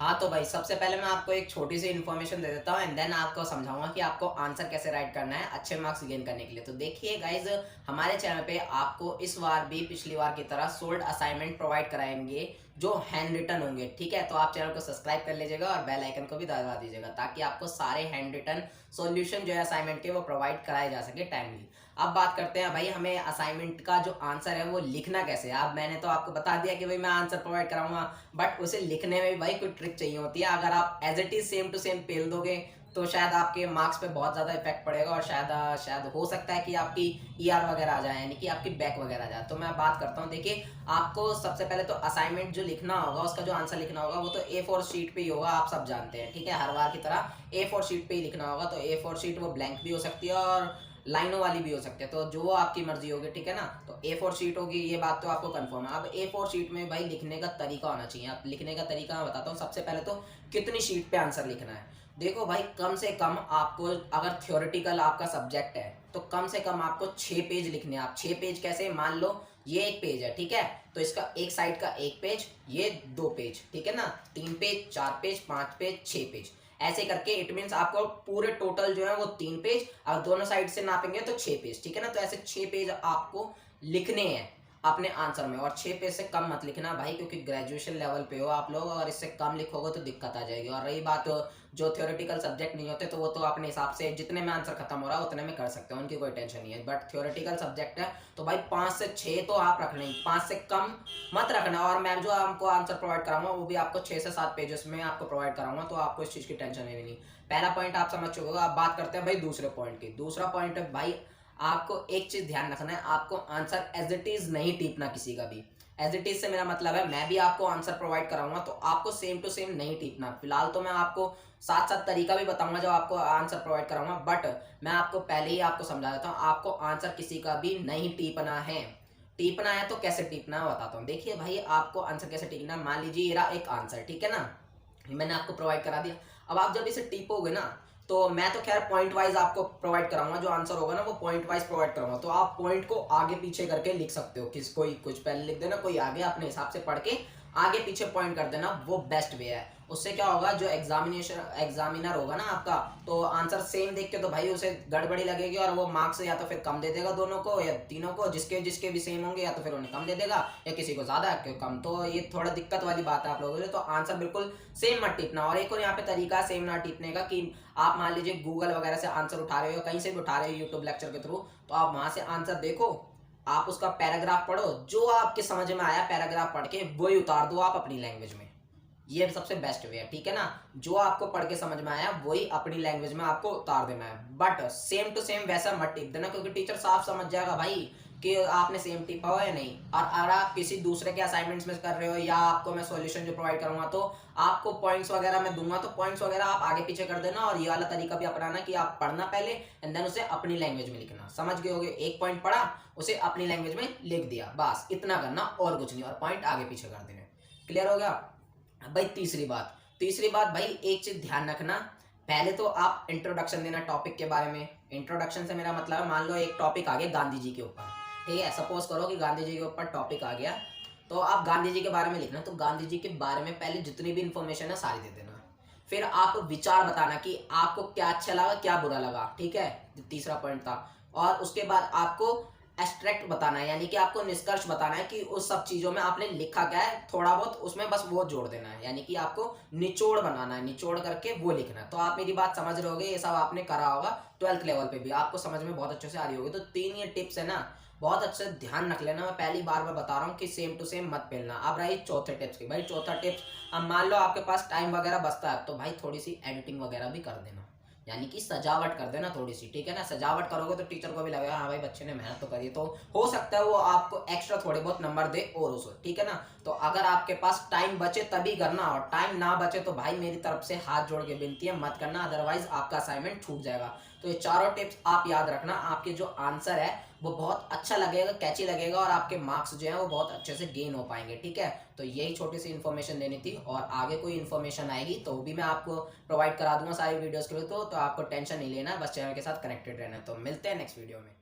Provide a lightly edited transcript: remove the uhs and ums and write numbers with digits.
हाँ तो भाई सबसे पहले मैं आपको एक छोटी सी इन्फॉर्मेशन दे देता हूँ एंड देन आपको समझाऊंगा कि आपको आंसर कैसे राइट करना है अच्छे मार्क्स गेन करने के लिए। तो देखिए गाइज, हमारे चैनल पे आपको इस बार भी पिछली बार की तरह सोल्ड असाइनमेंट प्रोवाइड कराएंगे जो हैंड रिटन होंगे। ठीक है, तो आप चैनल को सब्सक्राइब कर लीजिएगा और बेल आइकन को भी दबा दीजिएगा ताकि आपको सारे हैंड रिटन सॉल्यूशन जो है असाइनमेंट के वो प्रोवाइड कराए जा सके टाइमली। अब बात करते हैं भाई, हमें असाइनमेंट का जो आंसर है वो लिखना कैसे है। अब मैंने तो आपको बता दिया कि भाई मैं आंसर प्रोवाइड कराऊंगा, बट उसे लिखने में भी भाई कोई ट्रिक चाहिए होती है। अगर आप as it is same to same पेल दोगे तो शायद आपके मार्क्स पे बहुत ज्यादा इफेक्ट पड़ेगा और शायद हो सकता है कि आपकी ईआर वगैरह आ जाए, यानी कि आपकी बैक वगैरह आ जाए। तो मैं बात करता हूँ, देखिए आपको सबसे पहले तो असाइनमेंट जो लिखना होगा उसका जो आंसर लिखना होगा वो तो A4 शीट पे ही होगा, आप सब जानते हैं। ठीक है, हर बार की तरह A4 शीट पे ही लिखना होगा। तो A4 शीट वो ब्लैंक भी हो सकती है और लाइनों वाली भी हो सकती है, तो जो आपकी मर्जी होगी। ठीक है ना, तो A4 शीट होगी, ये बात तो आपको कंफर्म है। अब A4 शीट में भाई लिखने का तरीका होना चाहिए। अब लिखने का तरीका मैं बताता हूँ। सबसे पहले तो कितनी शीट पे आंसर लिखना है। देखो भाई, कम से कम आपको, अगर थ्योरेटिकल आपका सब्जेक्ट है तो कम से कम आपको 6 पेज लिखने हैं। आप 6 पेज कैसे, मान लो ये एक पेज है, ठीक है, तो इसका एक साइड का एक पेज, ये 2 पेज, ठीक है ना, 3 पेज, 4 पेज, 5 पेज, 6 पेज, ऐसे करके इट मीन्स आपको पूरे टोटल जो है वो 3 पेज, और दोनों साइड से नापेंगे तो 6 पेज। ठीक है ना, तो ऐसे 6 पेज आपको लिखने हैं अपने आंसर में। और 6 पेज से कम मत लिखना भाई, क्योंकि ग्रेजुएशन लेवल पे हो आप लोग, और इससे कम लिखोगे तो दिक्कत आ जाएगी। और रही बात जो थ्योरेटिकल सब्जेक्ट नहीं होते, तो वो तो अपने हिसाब से जितने में आंसर खत्म हो रहा है उतने में कर सकते हो, उनकी कोई टेंशन नहीं है। बट थ्योरेटिकल सब्जेक्ट है तो भाई 5 से 6 तो आप रखना ही, 5 से कम मत रखना। और मैं जो आपको आंसर प्रोवाइड कराऊंगा वो भी आपको 6 से 7 पेजेस में आपको प्रोवाइड कराऊंगा, तो आपको इस चीज की टेंशन नहीं। पहला पॉइंट आप समझ चुके हो। अब बात करते हैं भाई दूसरे पॉइंट की। दूसरा पॉइंट है भाई, आपको एक चीज ध्यान रखना है, आपको आंसर एज इट इज नहीं टीपना किसी का भी। एज इट इज से मेरा मतलब है, मैं भी आपको आंसर प्रोवाइड कराऊंगा तो आपको सेम टू सेम नहीं टीपना। फिलहाल तो मैं आपको साथ साथ तरीका भी बताऊंगा जब आपको आंसर प्रोवाइड कराऊंगा, बट मैं आपको पहले ही आपको समझा देता हूँ, आपको आंसर किसी का भी नहीं टीपना है। टीपना है तो कैसे टीपना है बताता हूँ। देखिए भाई, आपको आंसर कैसे टीपना है, मान लीजिए ये रहा एक आंसर, ठीक है ना, मैंने आपको प्रोवाइड करा दिया। अब आप जब इसे टीपोगे ना, तो मैं तो खैर पॉइंट वाइज आपको प्रोवाइड कराऊंगा, जो आंसर होगा ना वो पॉइंट वाइज प्रोवाइड कराऊंगा। तो आप पॉइंट को आगे पीछे करके लिख सकते हो, किस कोई कुछ पहले लिख देना, कोई आगे, अपने हिसाब से पढ़ के आगे पीछे पॉइंट कर देना, वो बेस्ट वे है। उससे क्या होगा, जो एग्जामिनर होगा ना आपका, तो आंसर सेम देख के तो भाई उसे गड़बड़ी लगेगी और वो मार्क्स या तो फिर कम दे देगा दोनों को या तीनों को, जिसके जिसके भी सेम होंगे, या तो फिर उन्हें कम दे देगा या किसी को ज्यादा कम। तो ये थोड़ा दिक्कत वाली बात है आप लोगों के लिए। तो आंसर बिल्कुल सेम मत टिपना। और एक और यहाँ पे तरीका सेम ना टिपने का, कि आप मान लीजिए गूगल वगैरह से आंसर उठा रहे हो, कहीं से भी उठा रहे हो यूट्यूब लेक्चर के थ्रू, तो आप वहां से आंसर देखो, आप उसका पैराग्राफ पढ़ो, जो आपके समझ में आया पैराग्राफ पढ़ के वही उतार दो आप अपनी लैंग्वेज में। ये सबसे बेस्ट वे है, ठीक है ना, जो आपको पढ़ के समझ में आया वही अपनी लैंग्वेज में आपको उतार देना है। बट सेम टू सेम वैसा मत टिप देना, क्योंकि टीचर साफ समझ जाएगा भाई कि आपने सेम टिपा हुआ है नहीं। और अगर आप किसी दूसरे के असाइनमेंट्स में कर रहे हो, या आपको मैं सॉल्यूशन जो प्रोवाइड करूंगा तो आपको पॉइंट्स वगैरह मैं दूंगा, तो पॉइंट्स वगैरह आप आगे पीछे कर देना। और ये वाला तरीका भी अपनाना कि आप पढ़ना पहले एंड देन उसे अपनी लैंग्वेज में लिखना। समझ गए होगे, एक पॉइंट पढ़ा, उसे अपनी लैंग्वेज में लिख दिया, बस इतना करना और कुछ नहीं, और पॉइंट आगे पीछे कर देने। क्लियर हो गया। भाई तीसरी बात भाई, एक चीज ध्यान रखना, पहले तो आप इंट्रोडक्शन देना टॉपिक के बारे में। इंट्रोडक्शन से मेरा मतलब है, मान लो एक टॉपिक आ गया गांधी जी के ऊपर, ठीक है, सपोज करो कि गांधी जी के ऊपर टॉपिक आ गया, तो आप गांधी जी के बारे में लिखना। तो गांधी जी के बारे में पहले जितनी भी इंफॉर्मेशन है सारी दे देना। फिर आप विचार बताना कि आपको क्या अच्छा लगा क्या बुरा लगा, ठीक है, तीसरा पॉइंट था। और उसके बाद आपको एब्स्ट्रैक्ट बताना है, यानी कि आपको निष्कर्ष बताना है कि उस सब चीजों में आपने लिखा क्या है, थोड़ा बहुत उसमें बस वो जोड़ देना है, यानी कि आपको निचोड़ बनाना है, निचोड़ करके वो लिखना है। तो आप मेरी बात समझ रहे होगे, ये सब आपने करा होगा 12th लेवल पे भी, आपको समझ में बहुत अच्छे से आ रही होगी। तो 3 ये टिप्स है ना, बहुत अच्छे से ध्यान रख लेना। मैं पहली बार मैं बता रहा हूँ कि सेम टू सेम मत पेलना। अब रही चौथे टिप्स की। भाई चौथा टिप्स, अब मान लो आपके पास टाइम वगैरह बचता है, तो भाई थोड़ी सी एडिटिंग वगैरह भी कर देना, यानी कि सजावट कर देना थोड़ी सी, ठीक है ना। सजावट करोगे तो टीचर को भी लगेगा हाँ भाई बच्चे ने मेहनत तो करी, तो हो सकता है वो आपको एक्स्ट्रा थोड़े बहुत नंबर दे और उसे, ठीक है ना। तो अगर आपके पास टाइम बचे तभी करना, और टाइम ना बचे तो भाई मेरी तरफ से हाथ जोड़ के विनती है मत करना, अदरवाइज आपका असाइनमेंट छूट जाएगा। तो ये चारों टिप्स आप याद रखना, आपके जो आंसर है वो बहुत अच्छा लगेगा, कैची लगेगा, और आपके मार्क्स जो है वो बहुत अच्छे से गेन हो पाएंगे, ठीक है। तो यही छोटी सी इन्फॉर्मेशन देनी थी, और आगे कोई इन्फॉर्मेशन आएगी तो भी मैं आपको प्रोवाइड करा दूंगा सारी वीडियोस के लिए। तो आपको टेंशन नहीं लेना, बस चैनल के साथ कनेक्टेड रहना है। तो मिलते हैं नेक्स्ट वीडियो में।